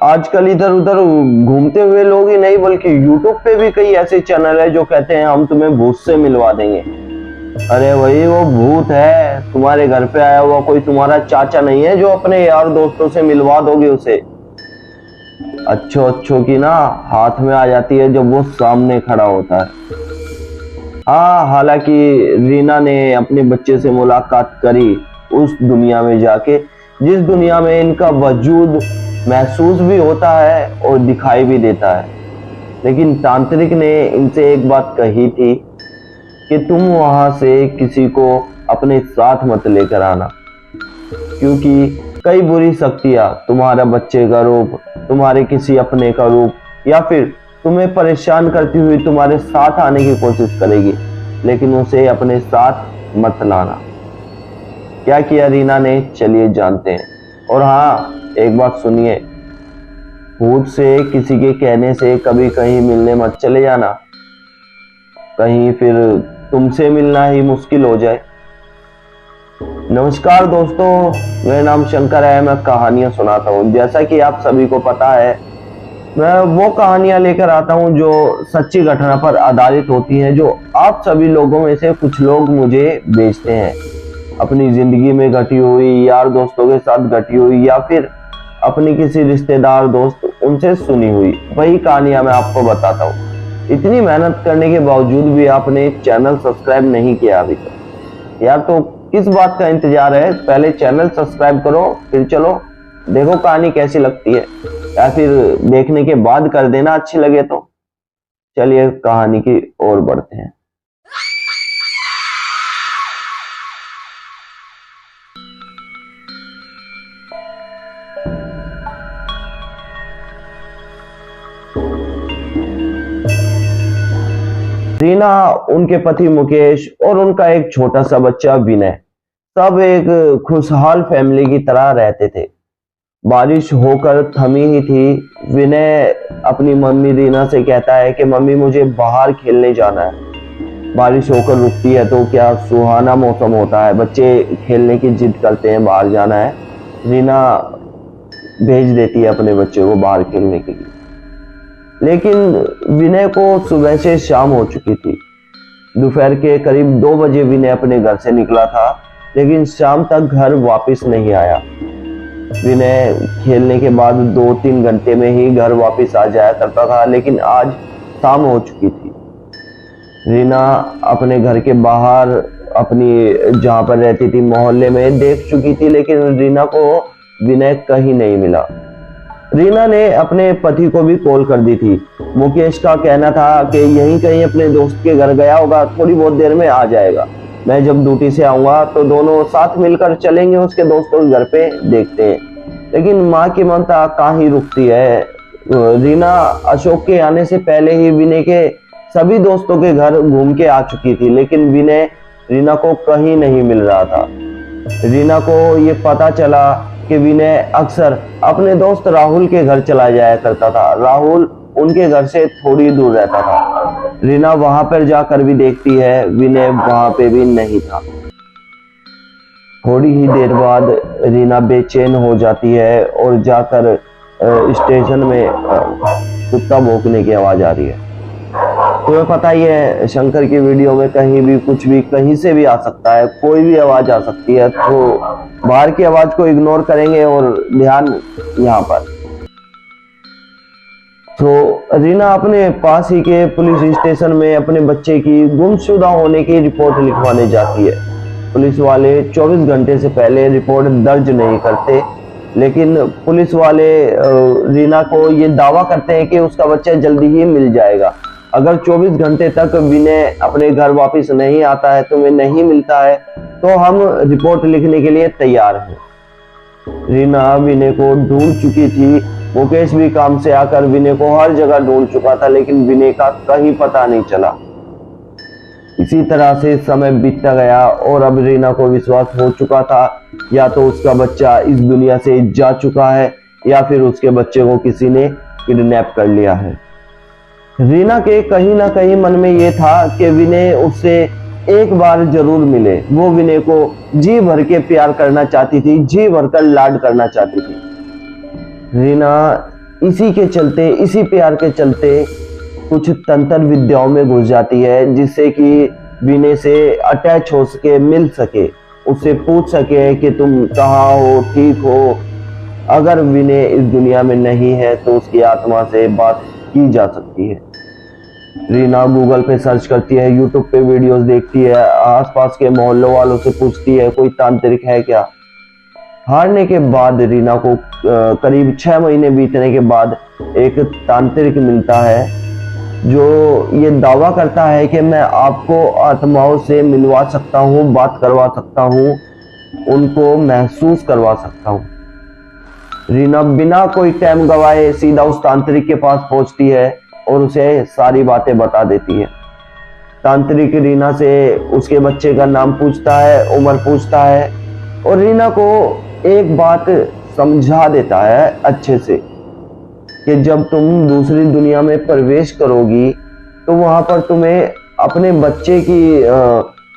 आजकल इधर उधर घूमते हुए लोग ही नहीं बल्कि यूट्यूब पे भी कई ऐसे चैनल है जो कहते हैं हम तुम्हें भूत से मिलवा देंगे। अरे वही वो भूत है, तुम्हारे घर पे आया हुआ कोई तुम्हारा चाचा नहीं है जो अपने यार दोस्तों से मिलवा दोगे उसे। अच्छो अच्छो की ना हाथ में आ जाती है जब वो सामने खड़ा होता है। हाँ, हालांकि रीना ने अपने बच्चे से मुलाकात करी उस दुनिया में जाके जिस दुनिया में इनका वजूद महसूस भी होता है और दिखाई भी देता है। लेकिन तांत्रिक ने इनसे एक बात कही थी कि तुम वहां से किसी को अपने साथ मत लेकर आना, क्योंकि कई बुरी शक्तियां तुम्हारा बच्चे का रूप, तुम्हारे किसी अपने का रूप या फिर तुम्हें परेशान करती हुई तुम्हारे साथ आने की कोशिश करेगी, लेकिन उसे अपने साथ मत लाना। क्या किया रीना ने, चलिए जानते हैं। और हाँ, एक बात सुनिए, भूत से किसी के कहने से कभी कहीं मिलने मत चले जाना, कहीं फिर तुमसे मिलना ही मुश्किल हो जाए। नमस्कार दोस्तों, मेरा नाम शंकर है, मैं कहानियां सुनाता हूँ। जैसा कि आप सभी को पता है, मैं वो कहानियां लेकर आता हूँ जो सच्ची घटना पर आधारित होती हैं, जो आप सभी लोगों में से कुछ लोग मुझे भेजते हैं। अपनी जिंदगी में घटी हुई, यार दोस्तों के साथ घटी हुई या फिर अपनी किसी रिश्तेदार दोस्त उनसे सुनी हुई वही कहानियां मैं आपको बताता हूँ। इतनी मेहनत करने के बावजूद भी आपने चैनल सब्सक्राइब नहीं किया अभी तक, यार तो किस बात का इंतजार है? पहले चैनल सब्सक्राइब करो, फिर चलो देखो कहानी कैसी लगती है, या फिर देखने के बाद कर देना अच्छी लगे तो। चलिए कहानी की ओर बढ़ते हैं। रीना, उनके पति मुकेश और उनका एक छोटा सा बच्चा विनय, सब एक खुशहाल फैमिली की तरह रहते थे। बारिश होकर थमी ही थी। विनय अपनी मम्मी रीना से कहता है कि मम्मी मुझे बाहर खेलने जाना है। बारिश होकर रुकती है तो क्या सुहाना मौसम होता है, बच्चे खेलने की जिद करते हैं, बाहर जाना है। रीना भेज देती है अपने बच्चे को बाहर खेलने के लिए। लेकिन विनय को सुबह से शाम हो चुकी थी। दोपहर के करीब 2 बजे विनय अपने घर से निकला था, लेकिन शाम तक घर वापस नहीं आया। विनय खेलने के बाद 2-3 घंटे में ही घर वापस आ जाया करता था, लेकिन आज शाम हो चुकी थी। रीना अपने घर के बाहर अपनी जहां पर रहती थी मोहल्ले में देख चुकी थी, लेकिन रीना को विनय कहीं नहीं मिला। रीना ने अपने पति को भी कॉल कर दी थी। मुकेश का कहना था कि यहीं कहीं अपने दोस्त के घर गया होगा, थोड़ी बहुत देर में आ जाएगा। मैं जब ड्यूटी से आऊंगा तो दोनों साथ मिलकर चलेंगे उसके दोस्तों के घर पे, देखते हैं। लेकिन माँ की ममता कहाँ ही रुकती है। रीना अशोक के आने से पहले ही विनय के सभी दोस्तों के घर घूम के आ चुकी थी, लेकिन विनय रीना को कहीं नहीं मिल रहा था। रीना को ये पता चला कि विनय अक्सर अपने दोस्त राहुल के घर चला जाया करता था। राहुल उनके घर से थोड़ी दूर रहता था। रीना वहां पर जाकर भी देखती है, विनय वहां पे भी नहीं था। थोड़ी ही देर बाद रीना बेचैन हो जाती है और जाकर स्टेशन में कुत्ता भौंकने की आवाज आ रही है। तुम्हें पता ही है, शंकर की वीडियो में कहीं भी कुछ भी कहीं से भी आ सकता है, कोई भी आवाज आ सकती है, तो बाहर की आवाज को इग्नोर करेंगे और ध्यान यहाँ पर। तो रीना अपने पास ही के पुलिस स्टेशन में अपने बच्चे की गुमशुदा होने की रिपोर्ट लिखवाने जाती है। पुलिस वाले 24 घंटे से पहले रिपोर्ट दर्ज नहीं करते, लेकिन पुलिस वाले रीना को ये दावा करते हैं कि उसका बच्चा जल्दी ही मिल जाएगा। अगर 24 घंटे तक विनय अपने घर वापस नहीं आता है, तुम्हें नहीं मिलता है, तो हम रिपोर्ट लिखने के लिए तैयार हैं। रीना विनय को ढूंढ चुकी थी। मुकेश भी काम से आकर विनय को हर जगह ढूंढ चुका था, लेकिन विनय का कहीं पता नहीं चला। इसी तरह से समय बीतता गया और अब रीना को विश्वास हो चुका था या तो उसका बच्चा इस दुनिया से जा चुका है या फिर उसके बच्चे को किसी ने किडनैप कर लिया है। रीना के कहीं ना कहीं मन में यह था कि विनय उससे एक बार जरूर मिले। वो विनय को जी भर के प्यार करना चाहती थी, जी भर कर लाड करना चाहती थी। रीना इसी के चलते, इसी प्यार के चलते कुछ तंत्र विद्याओं में घुस जाती है, जिससे कि विनय से अटैच हो सके, मिल सके, उससे पूछ सके कि तुम कहाँ हो, ठीक हो। अगर विनय इस दुनिया में नहीं है तो उसकी आत्मा से बात की जा सकती है। रीना गूगल पे सर्च करती है, यूट्यूब पे वीडियोस देखती है, आसपास के मोहल्लों वालों से पूछती है कोई तांत्रिक है क्या। हारने के बाद रीना को करीब 6 महीने बीतने के बाद एक तांत्रिक मिलता है, जो ये दावा करता है कि मैं आपको आत्माओं से मिलवा सकता हूँ, बात करवा सकता हूँ, उनको महसूस करवा सकता हूँ। रीना बिना कोई टाइम गवाए सीधा उस तांत्रिक के पास पहुंचती है और उसे सारी बातें बता देती है। तांत्रिक रीना से उसके बच्चे का नाम पूछता है, उम्र पूछता है और रीना को एक बात समझा देता है अच्छे से कि जब तुम दूसरी दुनिया में प्रवेश करोगी तो वहां पर तुम्हें अपने बच्चे की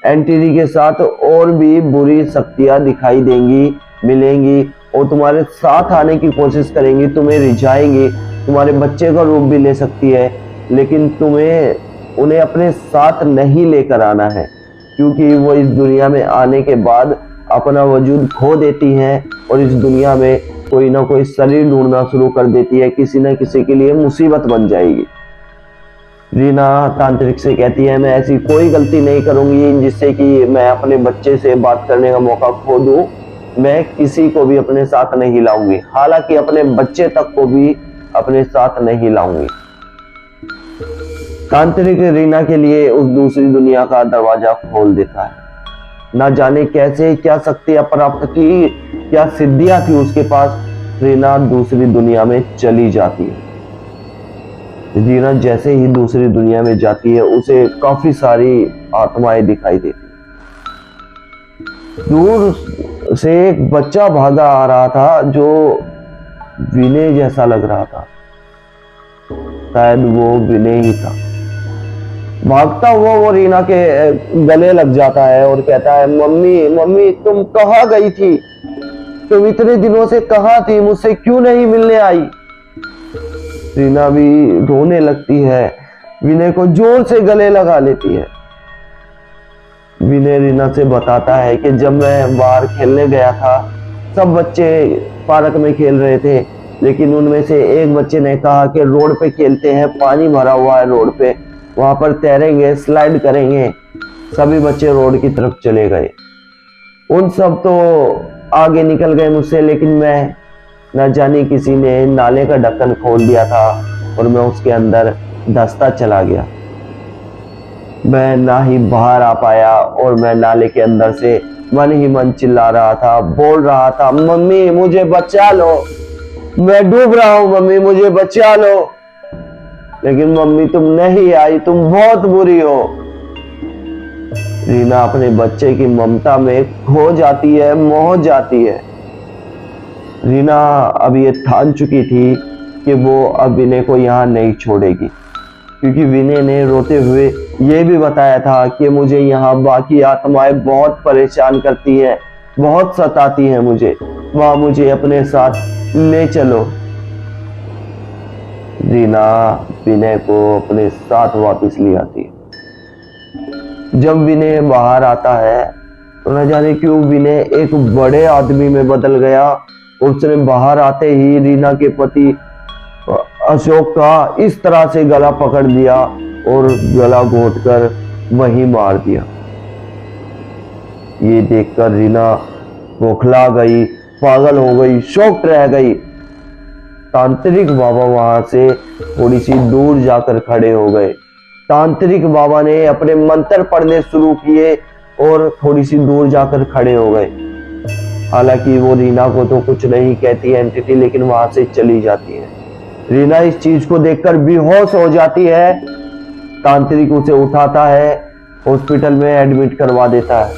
एंटिटी के साथ और भी बुरी शक्तियां दिखाई देंगी, मिलेंगी और तुम्हारे साथ आने की कोशिश करेंगी, तुम्हें रिझाएंगी, तुम्हारे बच्चे का रूप भी ले सकती है, लेकिन तुम्हें उन्हें अपने साथ नहीं लेकर आना है, क्योंकि वो इस दुनिया में आने के बाद अपना वजूद खो देती हैं और इस दुनिया में कोई ना कोई शरीर ढूंढना शुरू कर देती है, किसी न किसी के लिए मुसीबत बन जाएगी। रीना तांत्रिक से कहती है मैं ऐसी कोई गलती नहीं करूंगी जिससे कि मैं अपने बच्चे से बात करने का मौका खो दूं, मैं किसी को भी अपने साथ नहीं लाऊंगी, हालांकि अपने बच्चे तक को भी अपने साथ नहीं लाऊंगी। तांत्रिक रीना के लिए उस दूसरी दुनिया का दरवाजा खोल देता है। ना जाने कैसे क्या शक्तियां प्राप्त की, क्या सिद्धियां थी उसके पास, रीना दूसरी दुनिया में चली जाती है। रीना जैसे ही दूसरी दुनिया में जाती है उसे काफी सारी आत्माएं दिखाई देती हैं। दूर से एक बच्चा भागा आ रहा था जो विनय जैसा लग रहा था, शायद वो विनय ही था। भागता हुआ वो रीना के गले लग जाता है और कहता है मम्मी मम्मी तुम कहाँ गई थी, तुम इतने दिनों से कहाँ थी, मुझसे क्यों नहीं मिलने आई। रीना भी रोने लगती है, विनय को जोर से गले लगा लेती है। विनय रीना से बताता है कि जब मैं बाहर खेलने गया था सब बच्चे पार्क में खेल रहे थे, लेकिन उनमें से एक बच्चे ने कहा कि रोड पे खेलते हैं, पानी भरा हुआ है रोड पे, वहां पर तैरेंगे, स्लाइड करेंगे। सभी बच्चे रोड की तरफ चले गए। उन सब तो आगे निकल गए मुझसे, लेकिन मैं न जाने किसी ने नाले का ढक्कन खोल दिया था और मैं उसके अंदर धंसता चला गया। मैं ना ही बाहर आ पाया और मैं नाले के अंदर से मन ही मन चिल्ला रहा था, बोल रहा था मम्मी मुझे बचा लो, मैं डूब रहा हूं, मम्मी मुझे बचा लो। लेकिन मम्मी तुम नहीं आई, तुम बहुत बुरी हो। रीना अपने बच्चे की ममता में खो जाती है, मोह जाती है। रीना अब ये ठान चुकी थी कि वो अब विनय को यहाँ नहीं छोड़ेगी, क्योंकि विनय ने रोते हुए ये भी बताया था कि मुझे यहाँ बाकी आत्माएं बहुत परेशान करती हैं, बहुत सताती हैं मुझे, वहां मुझे अपने साथ ले चलो। रीना विनय को अपने साथ वापस ले आती है। जब विनय बाहर आता है तो न जाने क्यों विनय एक बड़े आदमी में बदल गया। उसने बाहर आते ही रीना के पति अशोक का इस तरह से गला पकड़ दिया और गला घोंटकर वहीं मार दिया। ये देखकर रीना बौखला गई, पागल हो गई, शॉक्ड रह गई। तांत्रिक बाबा वहां से थोड़ी सी दूर जाकर खड़े हो गए। तांत्रिक बाबा ने अपने मंत्र पढ़ने शुरू किए और थोड़ी सी दूर जाकर खड़े हो गए। हालांकि वो रीना को तो कुछ नहीं कहती एंटिटी, लेकिन वहां से चली जाती है। रीना इस चीज को देखकर बेहोश हो जाती है। तांत्रिक उसे उठाता है, हॉस्पिटल में एडमिट करवा देता है।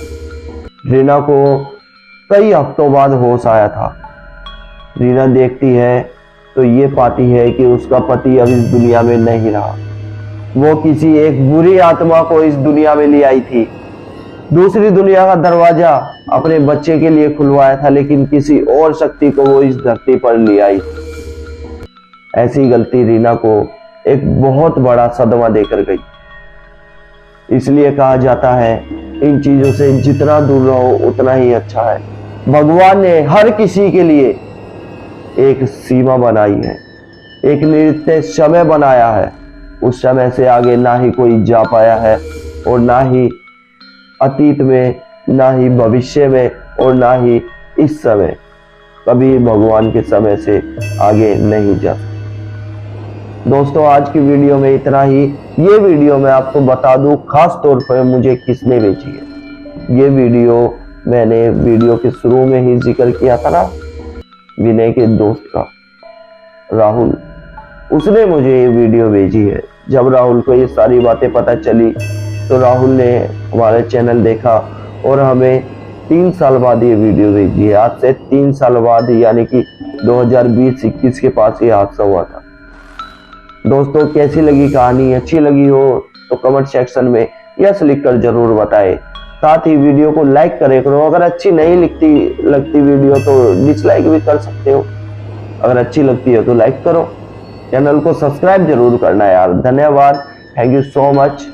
रीना को कई हफ्तों बाद होश आया था। रीना देखती है तो ये पाती है कि उसका पति अब इस दुनिया में नहीं रहा। वो किसी एक बुरी आत्मा को इस दुनिया में ले आई थी। दूसरी दुनिया का दरवाजा अपने बच्चे के लिए खुलवाया था, लेकिन किसी और शक्ति को वो इस धरती पर ले आई। ऐसी गलती रीना को एक बहुत बड़ा सदमा देकर गई। इसलिए कहा जाता है इन चीजों से जितना दूर रहो उतना ही अच्छा है। भगवान ने हर किसी के लिए एक सीमा बनाई है, एक निर्दिष्ट समय बनाया है। उस समय से आगे ना ही कोई जा पाया है और ना ही अतीत में, ना ही भविष्य में और ना ही इस समय कभी भगवान के समय से आगे नहीं जा सकते। दोस्तों आज की वीडियो में इतना ही। ये वीडियो मैं आपको बता दूं खास तौर पर मुझे किसने भेजी है। ये वीडियो मैंने वीडियो के शुरू में ही जिक्र किया था ना, विनय के दोस्त का, राहुल, उसने मुझे ये वीडियो भेजी है। जब राहुल को ये सारी बातें पता चली तो राहुल ने हमारा चैनल देखा और हमें 3 साल बाद ये वीडियो भेजी है। आज से 3 साल बाद, यानी कि 2020-21 के पास ये हादसा हुआ था। दोस्तों कैसी लगी कहानी? अच्छी लगी हो तो कमेंट सेक्शन में यस लिखकर जरूर बताएं। साथ ही वीडियो को लाइक करे करो। अगर अच्छी नहीं लगती वीडियो तो डिसलाइक भी कर सकते हो। अगर अच्छी लगती है तो लाइक करो। चैनल को सब्सक्राइब जरूर करना यार। धन्यवाद। Thank you so much.